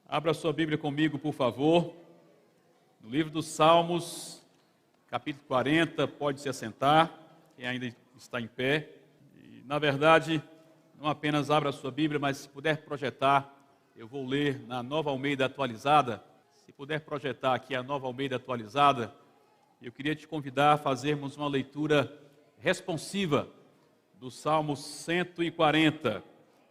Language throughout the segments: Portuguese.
Abra sua Bíblia comigo, por favor, no livro dos Salmos, capítulo 40, pode se assentar, quem ainda está em pé. E, na verdade, não apenas abra a sua Bíblia, mas se puder projetar, eu vou ler na Nova Almeida Atualizada. Se puder projetar aqui a Nova Almeida Atualizada, eu queria te convidar a fazermos uma leitura responsiva do Salmo 140.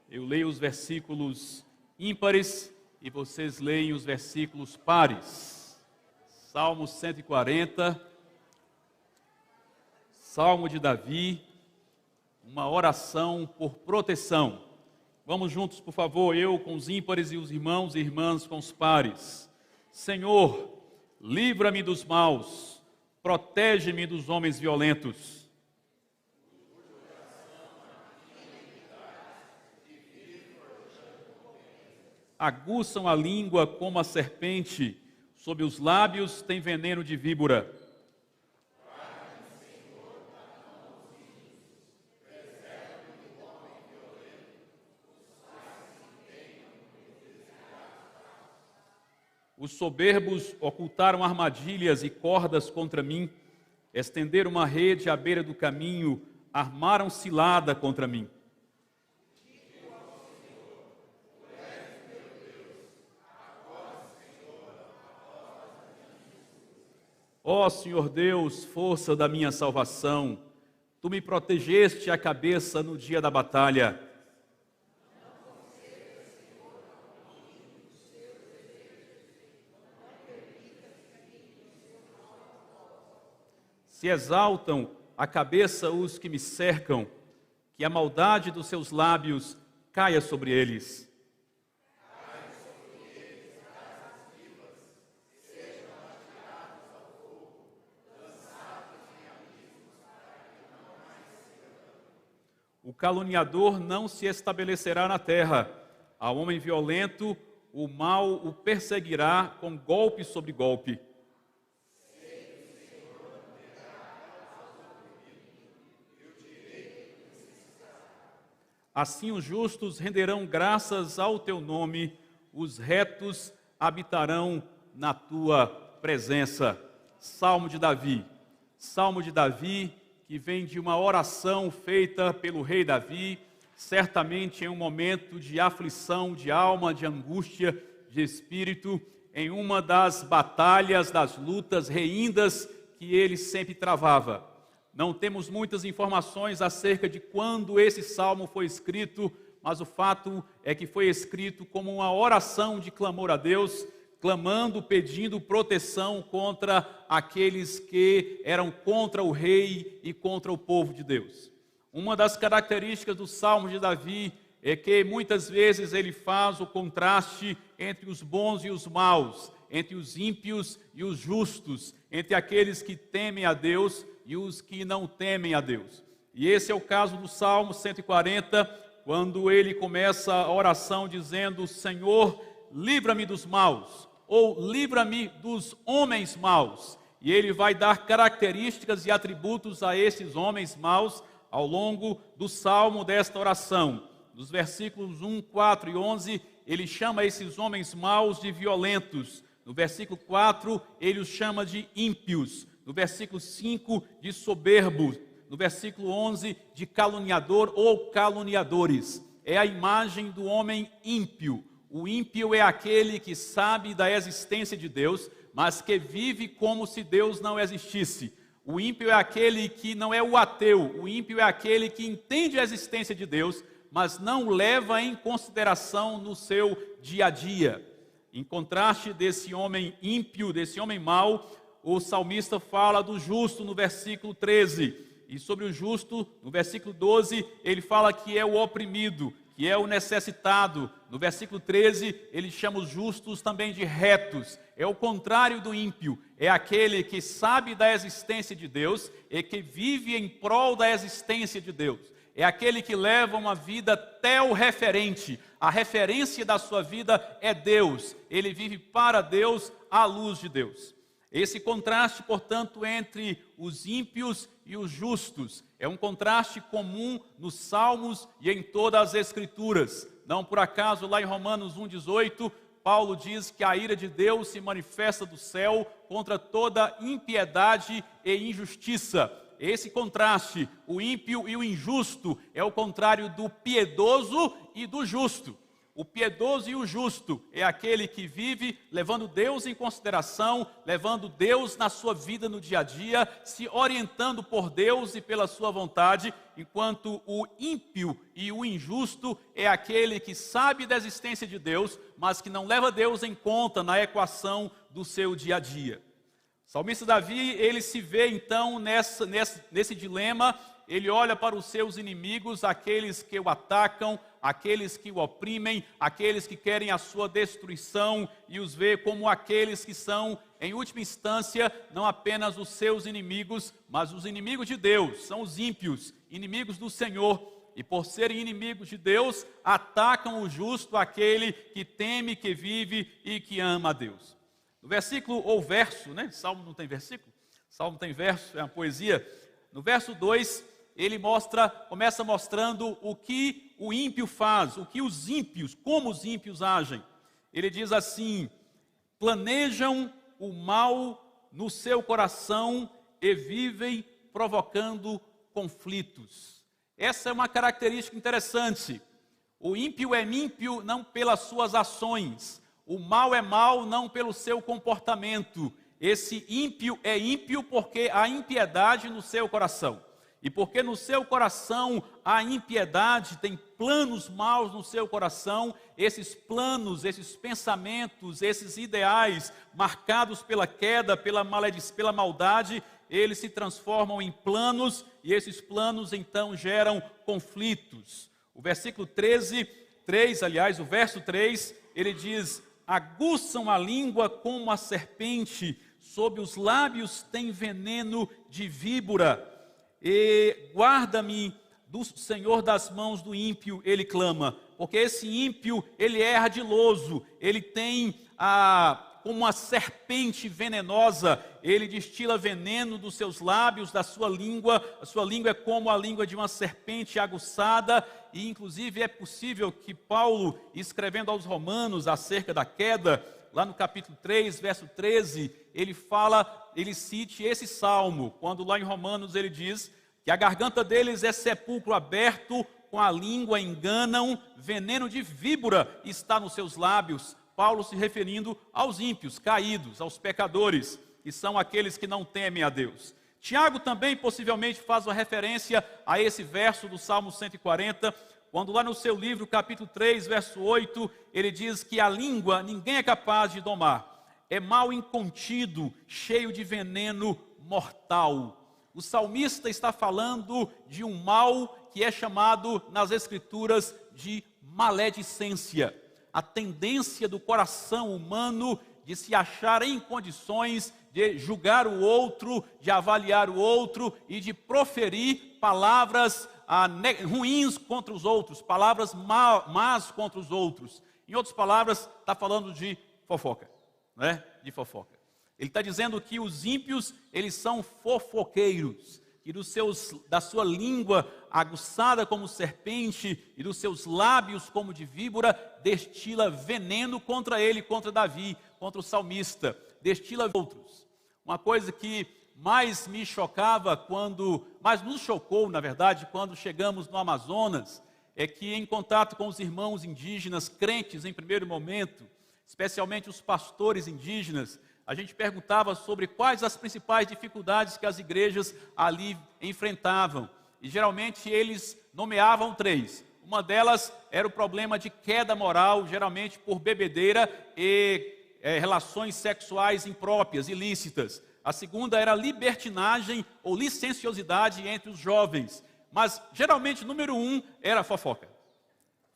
Eu leio os versículos ímpares e vocês leem os versículos pares. Salmo 140, Salmo de Davi, uma oração por proteção. Vamos juntos, por favor, eu com os ímpares e os irmãos e irmãs com os pares. Senhor, livra-me dos maus, protege-me dos homens violentos. Aguçam a língua como a serpente, sob os lábios tem veneno de víbora. Os soberbos ocultaram armadilhas e cordas contra mim, estenderam uma rede à beira do caminho, armaram cilada contra mim. Ó Senhor Deus, força da minha salvação, Tu me protegeste a cabeça no dia da batalha. Se exaltam a cabeça os que me cercam, que a maldade dos seus lábios caia sobre eles. O caluniador não se estabelecerá na terra. Ao homem violento, o mal o perseguirá com golpe sobre golpe. Assim os justos renderão graças ao teu nome, os retos habitarão na tua presença. Salmo de Davi. Salmo de Davi, que vem de uma oração feita pelo rei Davi, certamente em um momento de aflição, de alma, de angústia, de espírito, em uma das batalhas, das lutas reindas que ele sempre travava. Não temos muitas informações acerca de quando esse salmo foi escrito, mas o fato é que foi escrito como uma oração de clamor a Deus, clamando, pedindo proteção contra aqueles que eram contra o rei e contra o povo de Deus. Uma das características do Salmo de Davi é que muitas vezes ele faz o contraste entre os bons e os maus, entre os ímpios e os justos, entre aqueles que temem a Deus e os que não temem a Deus. E esse é o caso do Salmo 140, quando ele começa a oração dizendo: Senhor, livra-me dos maus, ou livra-me dos homens maus. E ele vai dar características e atributos a esses homens maus ao longo do salmo desta oração. Nos versículos 1, 4 e 11, ele chama esses homens maus de violentos. No versículo 4, ele os chama de ímpios. No versículo 5, de soberbos. No versículo 11, de caluniador ou caluniadores. É a imagem do homem ímpio. O ímpio é aquele que sabe da existência de Deus, mas que vive como se Deus não existisse. O ímpio é aquele que não é o ateu. O ímpio é aquele que entende a existência de Deus, mas não leva em consideração no seu dia a dia. Em contraste desse homem ímpio, desse homem mau, o salmista fala do justo no versículo 13. E sobre o justo, no versículo 12, ele fala que é o oprimido, que é o necessitado. No versículo 13, ele chama os justos também de retos. É o contrário do ímpio. É aquele que sabe da existência de Deus e que vive em prol da existência de Deus. É aquele que leva uma vida teorreferente. A referência da sua vida é Deus. Ele vive para Deus, à luz de Deus. Esse contraste, portanto, entre os ímpios e os justos é um contraste comum nos Salmos e em todas as Escrituras. Não por acaso, lá em Romanos 1,18, Paulo diz que a ira de Deus se manifesta do céu contra toda impiedade e injustiça. Esse contraste, o ímpio e o injusto, é o contrário do piedoso e do justo. O piedoso e o justo é aquele que vive levando Deus em consideração, levando Deus na sua vida no dia a dia, se orientando por Deus e pela sua vontade, enquanto o ímpio e o injusto é aquele que sabe da existência de Deus, mas que não leva Deus em conta na equação do seu dia a dia. O salmista Davi, ele se vê então nesse dilema. Ele olha para os seus inimigos, aqueles que o atacam, aqueles que o oprimem, aqueles que querem a sua destruição, e os vê como aqueles que são, em última instância, não apenas os seus inimigos, mas os inimigos de Deus, são os ímpios, inimigos do Senhor. E por serem inimigos de Deus, atacam o justo, aquele que teme, que vive e que ama a Deus. No versículo ou verso, né? Salmo não tem versículo, Salmo tem verso, é uma poesia. No verso 2, ele começa mostrando o que o ímpio faz, o que os ímpios, como os ímpios agem. Ele diz assim: planejam o mal no seu coração e vivem provocando conflitos. Essa é uma característica interessante. O ímpio é ímpio não pelas suas ações, o mal é mal não pelo seu comportamento. Esse ímpio é ímpio porque há impiedade no seu coração. E porque no seu coração há impiedade, tem planos maus no seu coração, esses planos, esses pensamentos, esses ideais marcados pela queda, pela maldade, eles se transformam em planos, e esses planos então geram conflitos. O versículo 3, o verso 3, ele diz: aguçam a língua como a serpente, sob os lábios tem veneno de víbora. E guarda-me do Senhor das mãos do ímpio, ele clama, porque esse ímpio, ele é ardiloso, ele tem como uma serpente venenosa, ele destila veneno dos seus lábios, da sua língua, a sua língua é como a língua de uma serpente aguçada, e inclusive é possível que Paulo, escrevendo aos Romanos acerca da queda, lá no capítulo 3, verso 13, ele cite esse salmo, quando lá em Romanos ele diz que a garganta deles é sepulcro aberto, com a língua enganam, veneno de víbora está nos seus lábios. Paulo se referindo aos ímpios, caídos, aos pecadores, que são aqueles que não temem a Deus. Tiago também possivelmente faz uma referência a esse verso do Salmo 140, quando lá no seu livro, capítulo 3, verso 8, ele diz que a língua ninguém é capaz de domar. É mal incontido, cheio de veneno mortal. O salmista está falando de um mal que é chamado nas Escrituras de maledicência. A tendência do coração humano de se achar em condições de julgar o outro, de avaliar o outro e de proferir palavras ruins contra os outros, palavras más contra os outros. Em outras palavras, está falando de fofoca. Né? De fofoca. Ele está dizendo que os ímpios, eles são fofoqueiros, que da sua língua aguçada como serpente e dos seus lábios como de víbora, destila veneno contra ele, contra Davi, contra o salmista, destila outros. Uma coisa que mais me chocava mais nos chocou, na verdade, quando chegamos no Amazonas, é que em contato com os irmãos indígenas, crentes em primeiro momento, especialmente os pastores indígenas, a gente perguntava sobre quais as principais dificuldades que as igrejas ali enfrentavam. E geralmente eles nomeavam 3. Uma delas era o problema de queda moral, geralmente por bebedeira e relações sexuais impróprias, ilícitas. A segunda era libertinagem ou licenciosidade entre os jovens. Mas geralmente número 1 era fofoca.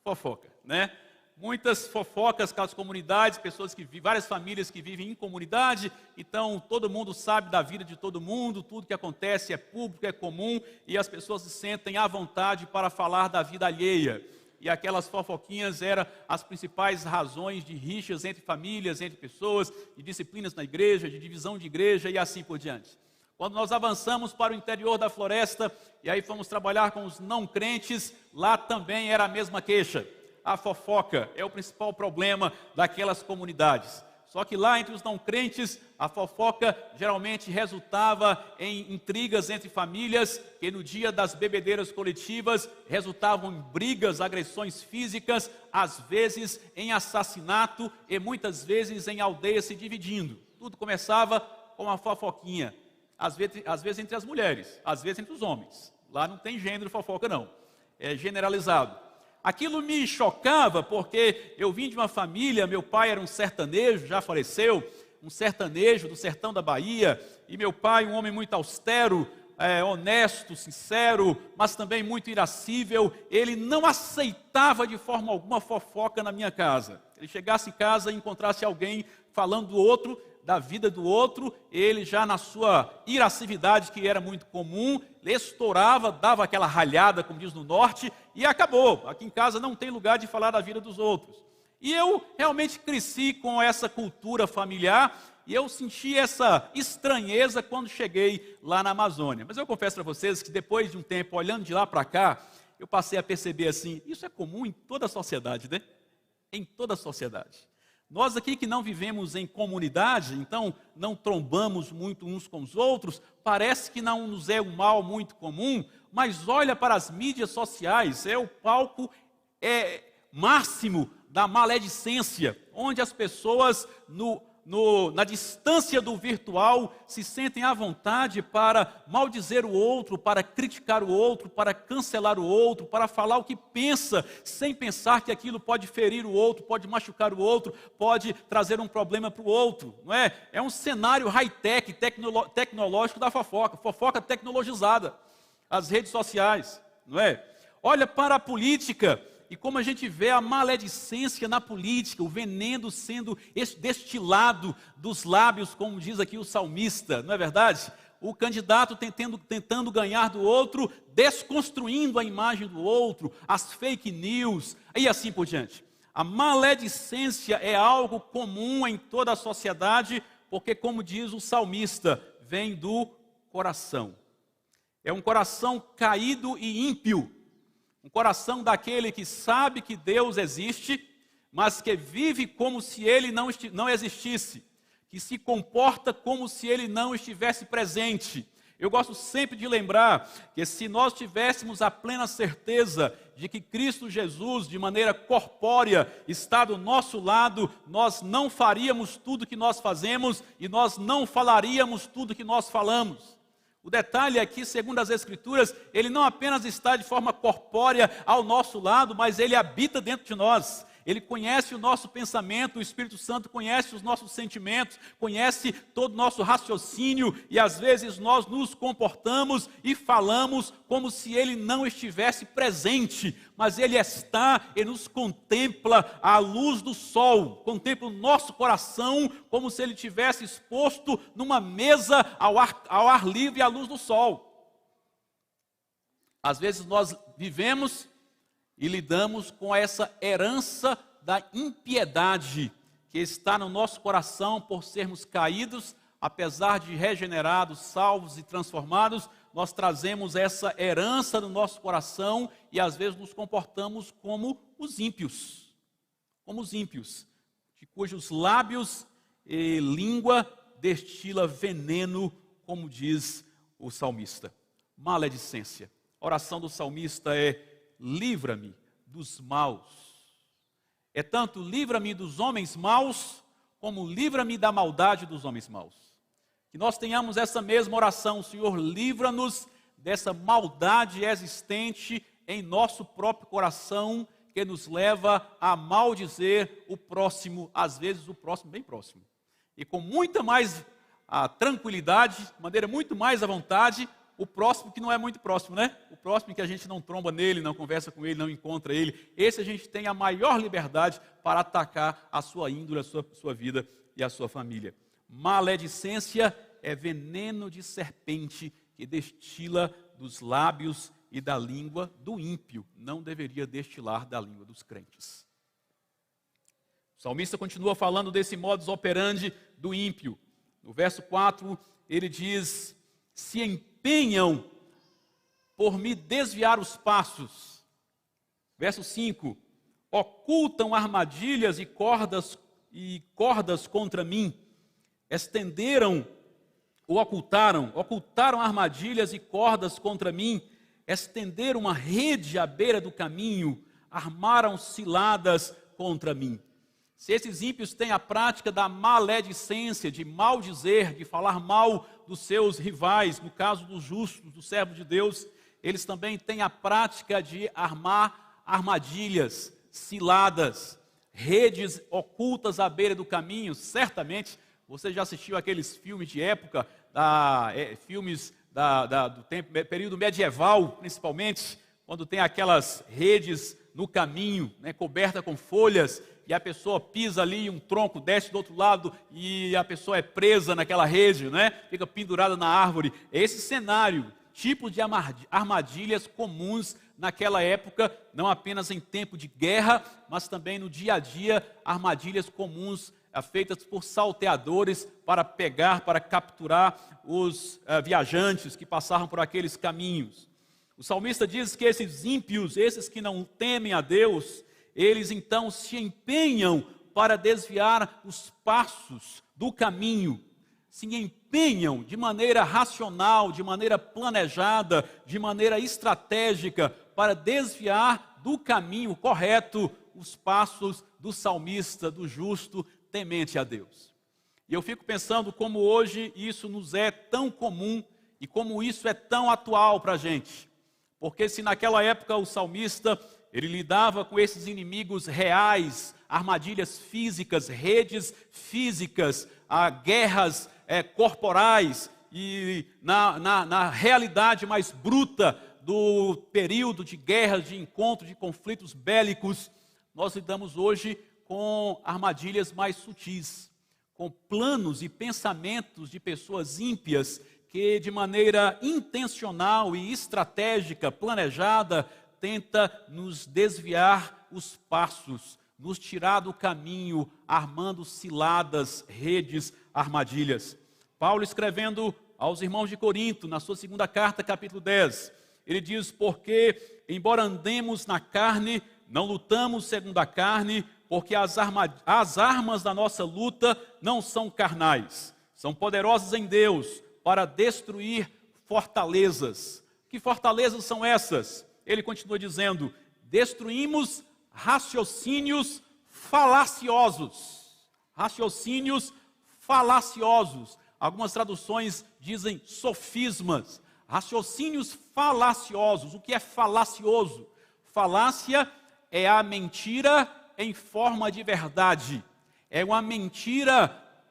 Fofoca, né? Muitas fofocas com as comunidades, várias famílias que vivem em comunidade, então todo mundo sabe da vida de todo mundo, tudo que acontece é público, é comum, e as pessoas se sentem à vontade para falar da vida alheia. E aquelas fofoquinhas eram as principais razões de rixas entre famílias, entre pessoas, de disciplinas na igreja, de divisão de igreja e assim por diante. Quando nós avançamos para o interior da floresta, e aí fomos trabalhar com os não crentes, lá também era a mesma queixa. a fofoca é o principal problema daquelas comunidades. Só que lá entre os não crentes, a fofoca geralmente resultava em intrigas entre famílias, que no dia das bebedeiras coletivas resultavam em brigas, agressões físicas, às vezes em assassinato e muitas vezes em aldeias se dividindo. Tudo começava com uma fofoquinha, às vezes entre as mulheres, às vezes entre os homens. Lá não tem gênero fofoca não, é generalizado. Aquilo me chocava porque eu vim de uma família, meu pai era um sertanejo, já faleceu, um sertanejo do sertão da Bahia, e meu pai um homem muito austero, honesto, sincero, mas também muito irascível. Ele não aceitava de forma alguma fofoca na minha casa. Ele chegasse em casa e encontrasse alguém falando do outro, da vida do outro, ele já na sua irascividade, que era muito comum, estourava, dava aquela ralhada, como diz no norte, e acabou. Aqui em casa não tem lugar de falar da vida dos outros. E eu realmente cresci com essa cultura familiar, e eu senti essa estranheza quando cheguei lá na Amazônia. Mas eu confesso para vocês que depois de um tempo, olhando de lá para cá, eu passei a perceber assim, isso é comum em toda a sociedade, né? Em toda a sociedade. Nós aqui que não vivemos em comunidade, então não trombamos muito uns com os outros, parece que não nos é um mal muito comum, mas olha para as mídias sociais, é o palco máximo da maledicência, onde as pessoas na distância do virtual se sentem à vontade para maldizer o outro, para criticar o outro, para cancelar o outro, para falar o que pensa, sem pensar que aquilo pode ferir o outro, pode machucar o outro, pode trazer um problema para o outro, não é? É um cenário high-tech, tecnológico da fofoca, fofoca tecnologizada, as redes sociais, não é? Olha para a política, e como a gente vê a maledicência na política, o veneno sendo destilado dos lábios, como diz aqui o salmista, não é verdade? O candidato tentando ganhar do outro, desconstruindo a imagem do outro, as fake news, e assim por diante. A maledicência é algo comum em toda a sociedade, porque como diz o salmista, vem do coração. É um coração caído e ímpio. Um coração daquele que sabe que Deus existe, mas que vive como se Ele não existisse, que se comporta como se Ele não estivesse presente. Eu gosto sempre de lembrar que se nós tivéssemos a plena certeza de que Cristo Jesus, de maneira corpórea, está do nosso lado, nós não faríamos tudo que nós fazemos e nós não falaríamos tudo que nós falamos. O detalhe é que, segundo as Escrituras, Ele não apenas está de forma corpórea ao nosso lado, mas Ele habita dentro de nós. Ele conhece o nosso pensamento, o Espírito Santo conhece os nossos sentimentos, conhece todo o nosso raciocínio, e às vezes nós nos comportamos e falamos como se Ele não estivesse presente, mas Ele está e nos contempla à luz do sol, contempla o nosso coração como se Ele estivesse exposto numa mesa ao ar livre à luz do sol. Às vezes nós vivemos e lidamos com essa herança da impiedade que está no nosso coração por sermos caídos, apesar de regenerados, salvos e transformados, nós trazemos essa herança no nosso coração e às vezes nos comportamos como os ímpios, de cujos lábios e língua destila veneno, como diz o salmista. Maledicência. A oração do salmista é: livra-me dos maus. É tanto livra-me dos homens maus, como livra-me da maldade dos homens maus. Que nós tenhamos essa mesma oração: Senhor, livra-nos dessa maldade existente em nosso próprio coração, que nos leva a maldizer o próximo, às vezes o próximo bem próximo. E com muita mais tranquilidade, de maneira muito mais à vontade, o próximo que não é muito próximo, né? O próximo que a gente não tromba nele, não conversa com ele, não encontra ele. Esse a gente tem a maior liberdade para atacar a sua índole, a sua vida e a sua família. Maledicência é veneno de serpente que destila dos lábios e da língua do ímpio. Não deveria destilar da língua dos crentes. O salmista continua falando desse modus operandi do ímpio. No verso 4, ele diz: se empenham por me desviar os passos. Verso 5, ocultam armadilhas e cordas contra mim. Estenderam ou ocultaram armadilhas e cordas contra mim, estenderam uma rede à beira do caminho, armaram ciladas contra mim. Se esses ímpios têm a prática da maledicência, de maldizer, de falar mal dos seus rivais, no caso dos justos, dos servos de Deus, eles também têm a prática de armar armadilhas, ciladas, redes ocultas à beira do caminho. Certamente você já assistiu aqueles filmes de época, do tempo, período medieval, principalmente, quando tem aquelas redes no caminho, né, coberta com folhas, e a pessoa pisa ali, um tronco desce do outro lado, e a pessoa é presa naquela rede, né, fica pendurada na árvore. Esse cenário, tipo de armadilhas comuns naquela época, não apenas em tempo de guerra, mas também no dia a dia, armadilhas comuns feitas por salteadores para pegar, para capturar os viajantes que passavam por aqueles caminhos. O salmista diz que esses ímpios, esses que não temem a Deus, eles então se empenham para desviar os passos do caminho, se empenham de maneira racional, de maneira planejada, de maneira estratégica, para desviar do caminho correto os passos do salmista, do justo, temente a Deus. E eu fico pensando como hoje isso nos é tão comum e como isso é tão atual para a gente. Porque se naquela época o salmista, ele lidava com esses inimigos reais, armadilhas físicas, redes físicas, guerras corporais, e na realidade mais bruta do período de guerras, de encontros, de conflitos bélicos, nós lidamos hoje com armadilhas mais sutis, com planos e pensamentos de pessoas ímpias que de maneira intencional e estratégica, planejada, tenta nos desviar os passos, nos tirar do caminho, armando ciladas, redes, armadilhas. Paulo, escrevendo aos irmãos de Corinto, na sua segunda carta, capítulo 10, ele diz: porque, embora andemos na carne, não lutamos segundo a carne, porque as armas da nossa luta não são carnais, são poderosas em Deus para destruir fortalezas. Que fortalezas são essas? Ele continua dizendo: destruímos raciocínios falaciosos. Raciocínios falaciosos. Algumas traduções dizem sofismas. Raciocínios falaciosos. O que é falacioso? Falácia é a mentira em forma de verdade. É uma mentira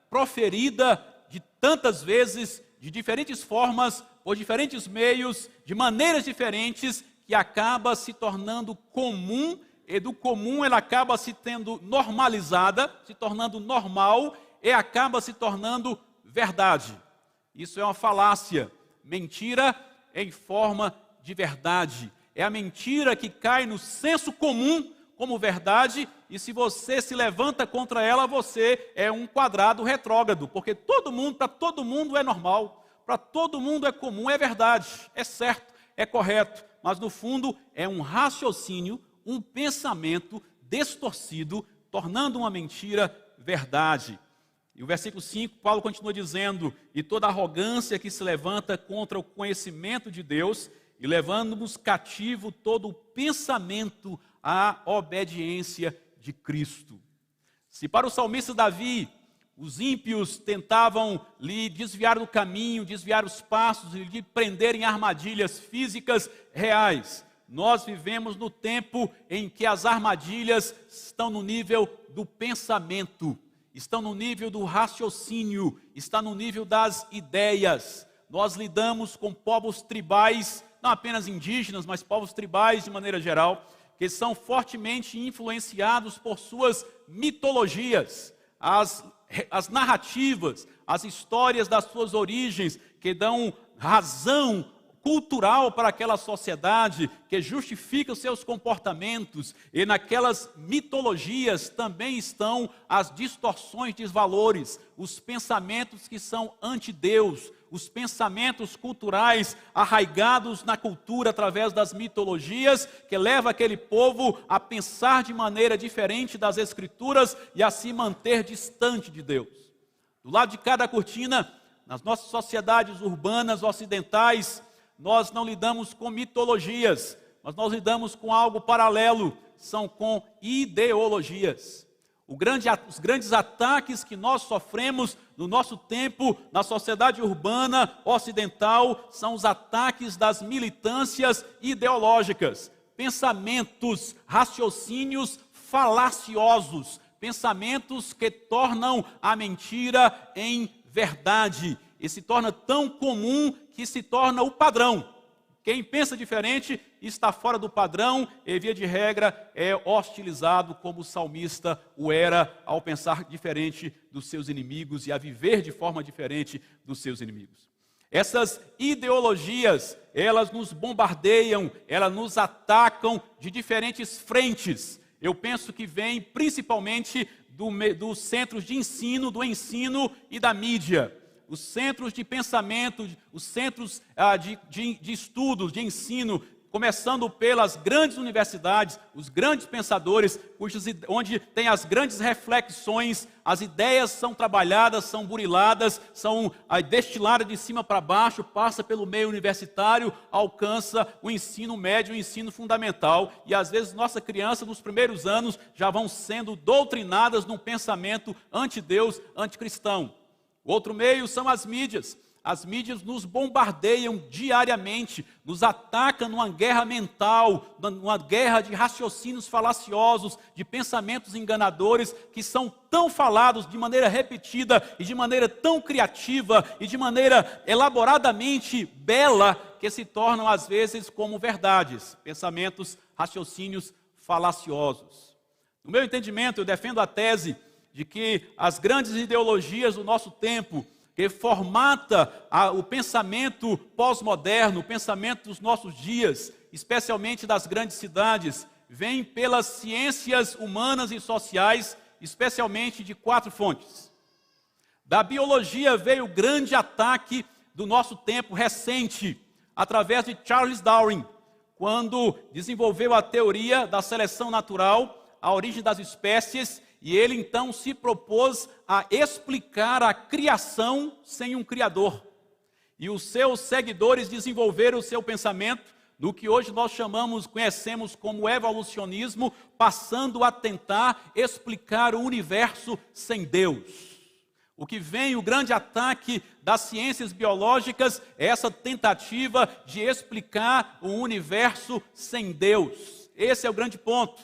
proferida de tantas vezes, de diferentes formas, por diferentes meios, de maneiras diferentes, que acaba se tornando comum, e do comum ela acaba se tendo normalizada, se tornando normal, e acaba se tornando verdade. Isso é uma falácia, mentira em forma de verdade. É a mentira que cai no senso comum como verdade, e se você se levanta contra ela, você é um quadrado retrógrado, porque para todo mundo é normal, para todo mundo é comum, é verdade, é certo, é correto, mas no fundo é um raciocínio, um pensamento distorcido, tornando uma mentira verdade. E o versículo 5, Paulo continua dizendo: e toda arrogância que se levanta contra o conhecimento de Deus, e levando-nos cativo todo o pensamento à obediência de Cristo. Se para o salmista Davi, os ímpios tentavam lhe desviar do caminho, desviar os passos e lhe prender em armadilhas físicas reais, nós vivemos no tempo em que as armadilhas estão no nível do pensamento, estão no nível do raciocínio, está no nível das ideias. Nós lidamos com povos tribais, não apenas indígenas, mas povos tribais de maneira geral, que são fortemente influenciados por suas mitologias, as narrativas, as histórias das suas origens, que dão razão, cultural para aquela sociedade, que justifica os seus comportamentos, e naquelas mitologias também estão as distorções de valores, os pensamentos que são anti-Deus, os pensamentos culturais arraigados na cultura através das mitologias, que leva aquele povo a pensar de maneira diferente das Escrituras e a se manter distante de Deus. Do lado de cada cortina, nas nossas sociedades urbanas ocidentais, nós não lidamos com mitologias, mas nós lidamos com algo paralelo, são com ideologias. Os grandes ataques que nós sofremos no nosso tempo, na sociedade urbana ocidental, são os ataques das militâncias ideológicas, pensamentos, raciocínios falaciosos, pensamentos que tornam a mentira em verdade, e se torna tão comum que se torna o padrão. Quem pensa diferente está fora do padrão e, via de regra, é hostilizado, como o salmista o era ao pensar diferente dos seus inimigos e a viver de forma diferente dos seus inimigos. Essas ideologias, elas nos bombardeiam, elas nos atacam de diferentes frentes. Eu penso que vem principalmente dos centros de ensino, do ensino e da mídia. Os centros de pensamento, os centros de estudos, de ensino, começando pelas grandes universidades, os grandes pensadores, onde tem as grandes reflexões, as ideias são trabalhadas, são buriladas, são destiladas de cima para baixo, passa pelo meio universitário, alcança o ensino médio, o ensino fundamental, e às vezes nossa criança, nos primeiros anos, já vão sendo doutrinadas num pensamento anti-Deus, anticristão. O outro meio são as mídias. As mídias nos bombardeiam diariamente, nos atacam numa guerra mental, numa guerra de raciocínios falaciosos, de pensamentos enganadores, que são tão falados de maneira repetida e de maneira tão criativa e de maneira elaboradamente bela, que se tornam às vezes como verdades, pensamentos, raciocínios falaciosos. No meu entendimento, eu defendo a tese de que as grandes ideologias do nosso tempo, que formata o pensamento pós-moderno, o pensamento dos nossos dias, especialmente das grandes cidades, vem pelas ciências humanas e sociais, especialmente de 4 fontes. Da biologia veio o grande ataque do nosso tempo recente, através de Charles Darwin, quando desenvolveu a teoria da seleção natural, a origem das espécies. E ele então se propôs a explicar a criação sem um criador. E os seus seguidores desenvolveram o seu pensamento no que hoje nós conhecemos como evolucionismo, passando a tentar explicar o universo sem Deus. O que vem, o grande ataque das ciências biológicas, é essa tentativa de explicar o universo sem Deus. Esse é o grande ponto.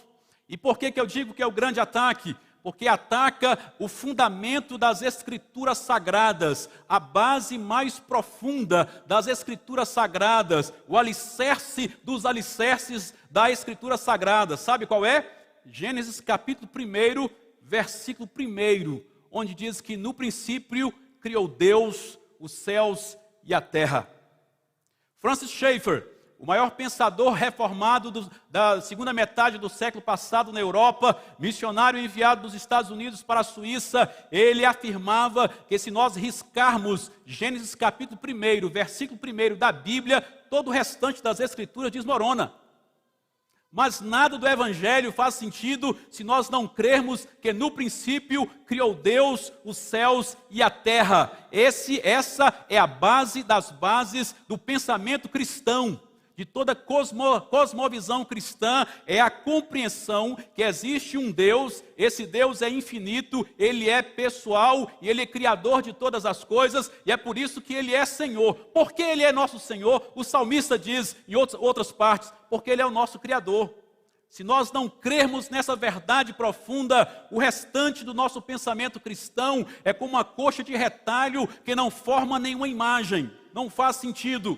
E por que eu digo que é o grande ataque? Porque ataca o fundamento das Escrituras Sagradas, a base mais profunda das Escrituras Sagradas, o alicerce dos alicerces da Escritura Sagrada. Sabe qual é? Gênesis capítulo 1, versículo 1, onde diz que no princípio criou Deus os céus e a terra. Francis Schaeffer, o maior pensador reformado da segunda metade do século passado na Europa, missionário enviado dos Estados Unidos para a Suíça, ele afirmava que se nós riscarmos Gênesis capítulo 1, versículo 1 da Bíblia, todo o restante das Escrituras desmorona. Mas nada do Evangelho faz sentido se nós não crermos que no princípio criou Deus os céus e a terra. Essa é a base das bases do pensamento cristão. De toda cosmovisão cristã, é a compreensão que existe um Deus, esse Deus é infinito, Ele é pessoal e Ele é criador de todas as coisas, e é por isso que Ele é Senhor. Por que Ele é nosso Senhor? O salmista diz em outras partes, porque Ele é o nosso Criador. Se nós não crermos nessa verdade profunda, o restante do nosso pensamento cristão é como uma coxa de retalho que não forma nenhuma imagem, não faz sentido.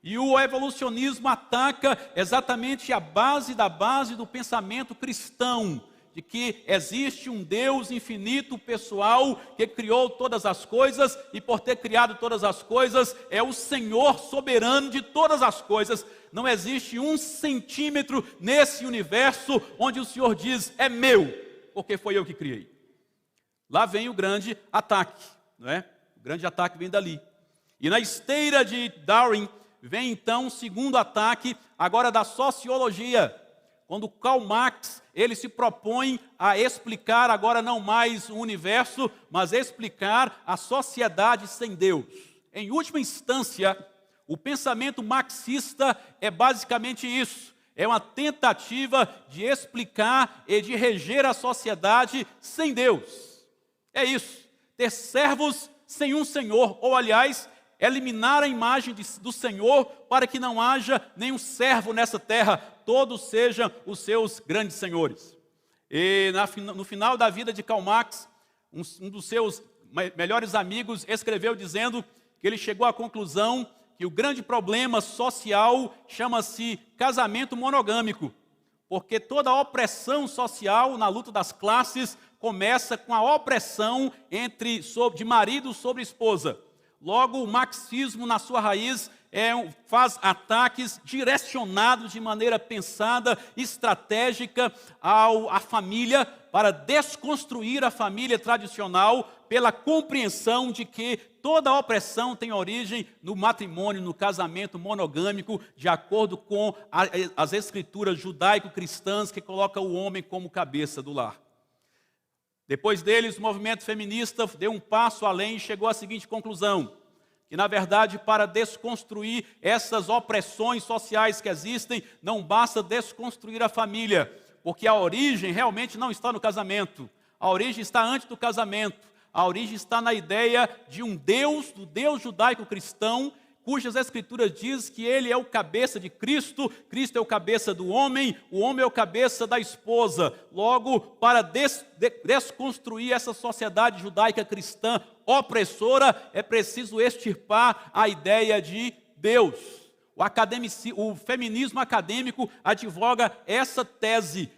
E o evolucionismo ataca exatamente a base da base do pensamento cristão, de que existe um Deus infinito, pessoal, que criou todas as coisas, e por ter criado todas as coisas, é o Senhor soberano de todas as coisas. Não existe 1 centímetro nesse universo onde o Senhor diz, é meu, porque foi eu que criei. Lá vem o grande ataque, não é? O grande ataque vem dali. E na esteira de Darwin, vem então o segundo ataque, agora da sociologia, quando Karl Marx, ele se propõe a explicar agora não mais o universo, mas explicar a sociedade sem Deus. Em última instância, o pensamento marxista é basicamente isso, é uma tentativa de explicar e de reger a sociedade sem Deus. É isso, ter servos sem um Senhor, ou aliás, eliminar a imagem do Senhor para que não haja nenhum servo nessa terra, todos sejam os seus grandes senhores. E no final da vida de Karl Marx, um dos seus melhores amigos escreveu dizendo que ele chegou à conclusão que o grande problema social chama-se casamento monogâmico, porque toda a opressão social na luta das classes começa com a opressão de marido sobre esposa. Logo, o marxismo, na sua raiz, faz ataques direcionados de maneira pensada, estratégica à família, para desconstruir a família tradicional, pela compreensão de que toda a opressão tem origem no matrimônio, no casamento monogâmico, de acordo com as escrituras judaico-cristãs que colocam o homem como cabeça do lar. Depois deles, o movimento feminista deu um passo além e chegou à seguinte conclusão, que na verdade para desconstruir essas opressões sociais que existem, não basta desconstruir a família, porque a origem realmente não está no casamento, a origem está antes do casamento, a origem está na ideia de um Deus, do Deus judaico-cristão, cujas escrituras dizem que ele é o cabeça de Cristo, Cristo é o cabeça do homem, o homem é o cabeça da esposa. Logo, para desconstruir essa sociedade judaica cristã opressora, é preciso extirpar a ideia de Deus. O feminismo acadêmico advoga essa tese.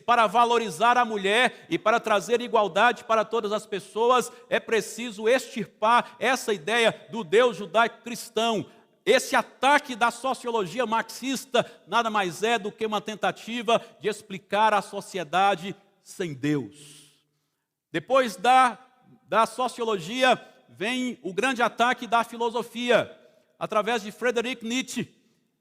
Para valorizar a mulher e para trazer igualdade para todas as pessoas, é preciso extirpar essa ideia do Deus judaico-cristão. Esse ataque da sociologia marxista nada mais é do que uma tentativa de explicar a sociedade sem Deus. Depois da sociologia, vem o grande ataque da filosofia, através de Friedrich Nietzsche.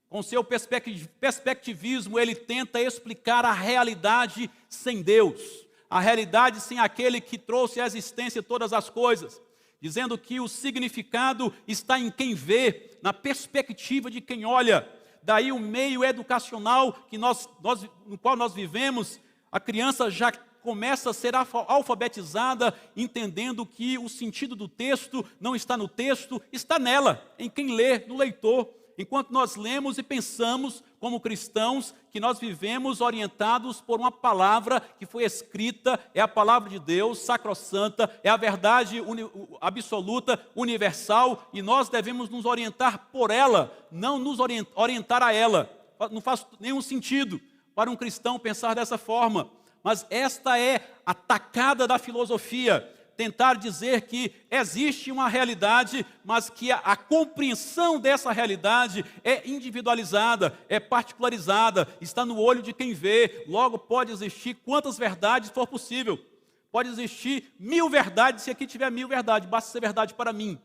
Com seu perspectivismo, ele tenta explicar a realidade sem Deus, a realidade sem aquele que trouxe à existência todas as coisas, dizendo que o significado está em quem vê, na perspectiva de quem olha. Daí o meio educacional no qual nós vivemos, a criança já começa a ser alfabetizada, entendendo que o sentido do texto não está no texto, está nela, em quem lê, no leitor. Enquanto nós lemos e pensamos, como cristãos, que nós vivemos orientados por uma palavra que foi escrita, é a palavra de Deus, sacrossanta, é a verdade absoluta, universal, e nós devemos nos orientar por ela, não nos orientar a ela. Não faz nenhum sentido para um cristão pensar dessa forma. Mas esta é a tacada da filosofia, tentar dizer que existe uma realidade, mas que a compreensão dessa realidade é individualizada, é particularizada, está no olho de quem vê. Logo, pode existir quantas verdades for possível. Pode existir 1000 verdades, se aqui tiver 1000 verdades, basta ser verdade para mim.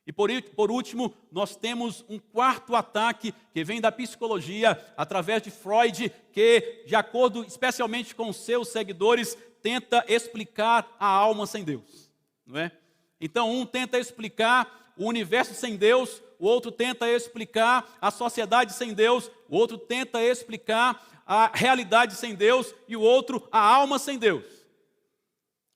E por último, nós temos um quarto ataque que vem da psicologia, através de Freud, que, de acordo especialmente com seus seguidores, tenta explicar a alma sem Deus, não é? Então, um tenta explicar o universo sem Deus, o outro tenta explicar a sociedade sem Deus, o outro tenta explicar a realidade sem Deus e o outro a alma sem Deus.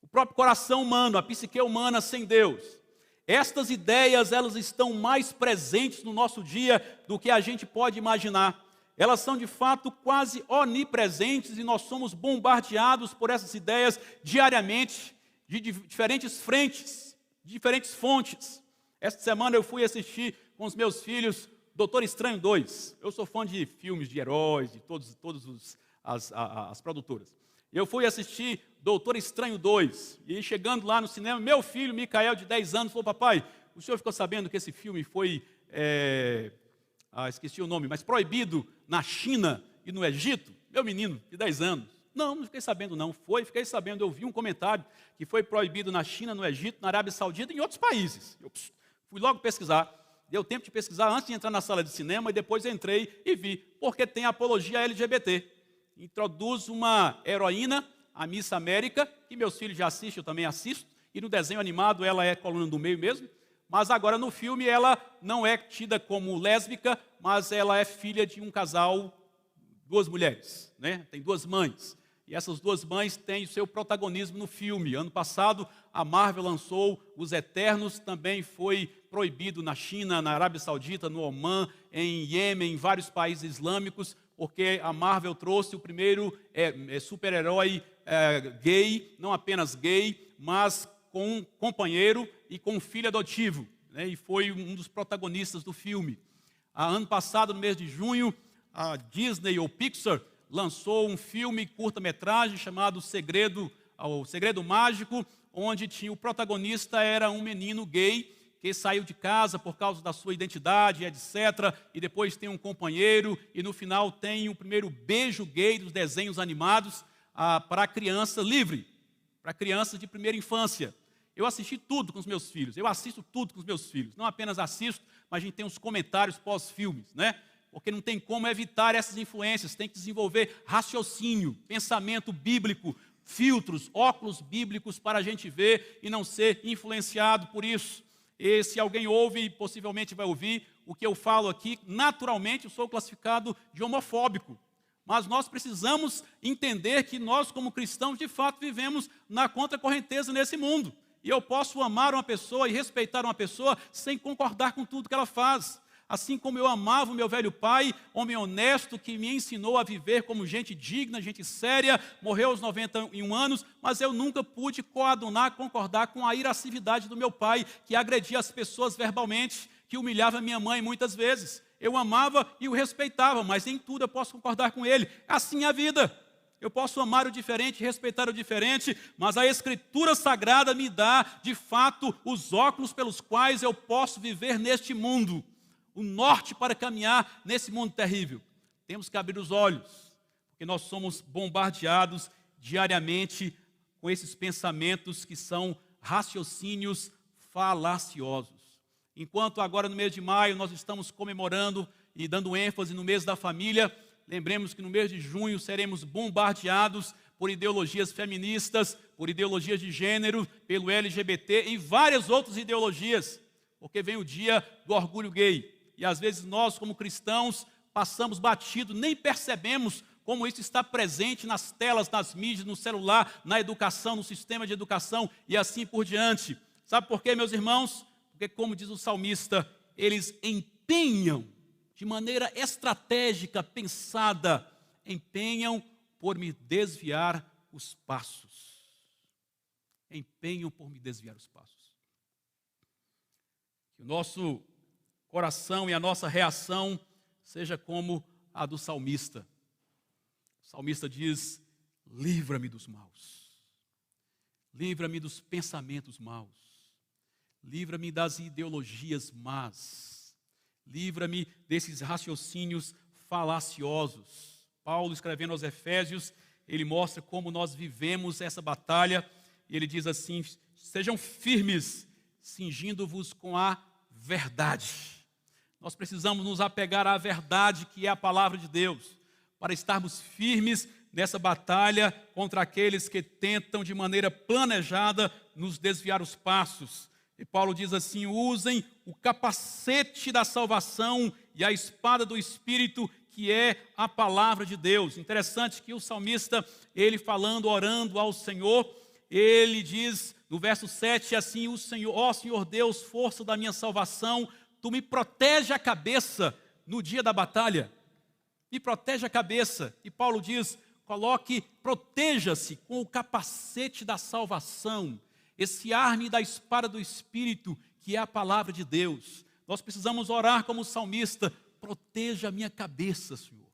O próprio coração humano, a psique humana sem Deus. Estas ideias, elas estão mais presentes no nosso dia do que a gente pode imaginar. Elas são de fato quase onipresentes e nós somos bombardeados por essas ideias diariamente, de diferentes frentes, de diferentes fontes. Esta semana eu fui assistir com os meus filhos Doutor Estranho 2. Eu sou fã de filmes de heróis, de todas as produtoras. Eu fui assistir Doutor Estranho 2, e chegando lá no cinema, meu filho, Micael, de 10 anos, falou: papai, o senhor ficou sabendo que esse filme foi, esqueci o nome, mas proibido na China e no Egito? Meu menino, de 10 anos. Não fiquei sabendo não. Fiquei sabendo, eu vi um comentário que foi proibido na China, no Egito, na Arábia Saudita e em outros países. Eu fui logo pesquisar. Deu tempo de pesquisar antes de entrar na sala de cinema e depois entrei e vi, porque tem apologia LGBT. Introduz uma heroína, a Miss América, que meus filhos já assistem, eu também assisto, e no desenho animado ela é coluna do meio mesmo, mas agora no filme ela não é tida como lésbica, mas ela é filha de um casal, duas mulheres, né? Tem duas mães. E essas duas mães têm o seu protagonismo no filme. Ano passado, a Marvel lançou Os Eternos, também foi proibido na China, na Arábia Saudita, no Omã, em Iêmen, em vários países islâmicos, porque a Marvel trouxe o primeiro super-herói gay, não apenas gay, mas com um companheiro e com um filho adotivo, né? E foi um dos protagonistas do filme. Ano passado, no mês de junho, a Disney ou Pixar lançou um filme curta-metragem chamado O Segredo Mágico, onde o protagonista era um menino gay que saiu de casa por causa da sua identidade, etc. E depois tem um companheiro, e no final tem o primeiro beijo gay dos desenhos animados para criança livre, para crianças de primeira infância. Eu assisti tudo com os meus filhos, eu assisto tudo com os meus filhos. Não apenas assisto, mas a gente tem os comentários pós-filmes, né? Porque não tem como evitar essas influências, tem que desenvolver raciocínio, pensamento bíblico, filtros, óculos bíblicos para a gente ver e não ser influenciado por isso. E se alguém ouve, possivelmente vai ouvir, o que eu falo aqui, naturalmente eu sou classificado de homofóbico. Mas nós precisamos entender que nós, como cristãos, de fato vivemos na contracorrenteza nesse mundo. E eu posso amar uma pessoa e respeitar uma pessoa sem concordar com tudo que ela faz. Assim como eu amava o meu velho pai, homem honesto, que me ensinou a viver como gente digna, gente séria, morreu aos 91 anos, mas eu nunca pude coadunar, concordar com a irascividade do meu pai, que agredia as pessoas verbalmente, que humilhava minha mãe muitas vezes. Eu amava e o respeitava, mas em tudo eu posso concordar com ele. Assim é a vida. Eu posso amar o diferente, respeitar o diferente, mas a Escritura Sagrada me dá, de fato, os óculos pelos quais eu posso viver neste mundo. O norte para caminhar nesse mundo terrível. Temos que abrir os olhos, porque nós somos bombardeados diariamente com esses pensamentos que são raciocínios falaciosos. Enquanto agora no mês de maio nós estamos comemorando e dando ênfase no mês da família, lembremos que no mês de junho seremos bombardeados por ideologias feministas, por ideologias de gênero, pelo LGBT e várias outras ideologias, porque vem o dia do orgulho gay. E às vezes nós, como cristãos, passamos batido, nem percebemos como isso está presente nas telas, nas mídias, no celular, na educação, no sistema de educação e assim por diante. Sabe por quê, meus irmãos? Porque, como diz o salmista, eles empenham de maneira estratégica, pensada, empenham por me desviar os passos. Empenham por me desviar os passos. Que o nosso coração e a nossa reação seja como a do salmista. O salmista diz: livra-me dos maus, livra-me dos pensamentos maus, livra-me das ideologias más, livra-me desses raciocínios falaciosos. Paulo, escrevendo aos Efésios, ele mostra como nós vivemos essa batalha, e ele diz assim: sejam firmes, cingindo-vos com a verdade. Nós precisamos nos apegar à verdade, que é a palavra de Deus, para estarmos firmes nessa batalha contra aqueles que tentam de maneira planejada nos desviar os passos. E Paulo diz assim: usem o capacete da salvação e a espada do Espírito, que é a palavra de Deus. Interessante que o salmista, ele falando, orando ao Senhor, ele diz no verso 7 assim: o Senhor, ó Senhor Deus, força da minha salvação, tu me protege a cabeça no dia da batalha. Me protege a cabeça. E Paulo diz: proteja-se com o capacete da salvação, esse arme da espada do Espírito, que é a palavra de Deus. Nós precisamos orar como o salmista: proteja a minha cabeça, Senhor.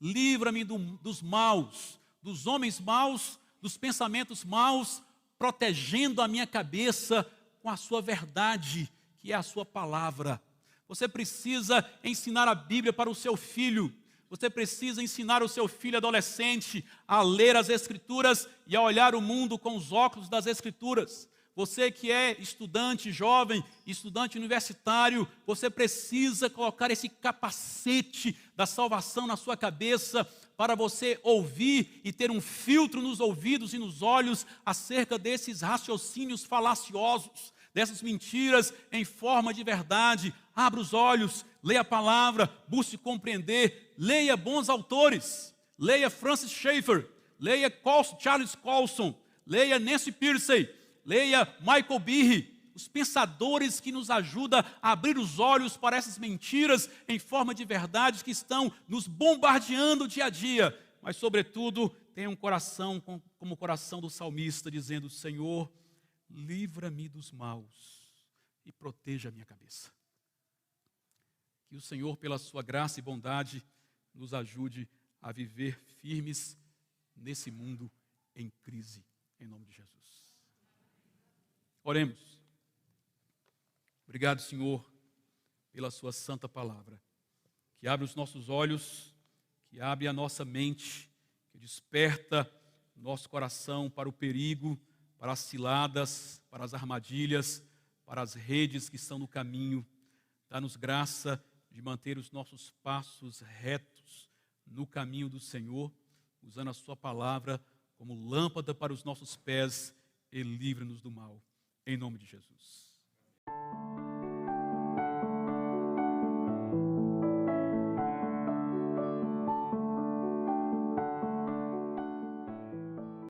Livra-me dos maus, dos homens maus, dos pensamentos maus, protegendo a minha cabeça com a sua verdade, que é a sua palavra. Você precisa ensinar a Bíblia para o seu filho. Você precisa ensinar o seu filho adolescente a ler as Escrituras e a olhar o mundo com os óculos das Escrituras. Você que é estudante jovem, estudante universitário, você precisa colocar esse capacete da salvação na sua cabeça para você ouvir e ter um filtro nos ouvidos e nos olhos acerca desses raciocínios falaciosos, dessas mentiras em forma de verdade. Abra os olhos, leia a palavra, busque compreender, leia bons autores, leia Francis Schaeffer, leia Charles Colson, leia Nancy Pearcey, leia Michael Behe, os pensadores que nos ajudam a abrir os olhos para essas mentiras em forma de verdades que estão nos bombardeando dia a dia. Mas, sobretudo, tenha um coração como o coração do salmista, dizendo: Senhor, livra-me dos maus e proteja a minha cabeça. Que o Senhor, pela sua graça e bondade, nos ajude a viver firmes nesse mundo em crise, em nome de Jesus. Oremos. Obrigado, Senhor, pela sua santa palavra, que abre os nossos olhos, que abre a nossa mente, que desperta nosso coração para o perigo, para as ciladas, para as armadilhas, para as redes que estão no caminho. Dá-nos graça de manter os nossos passos retos no caminho do Senhor, usando a sua palavra como lâmpada para os nossos pés, e livra-nos do mal. Em nome de Jesus.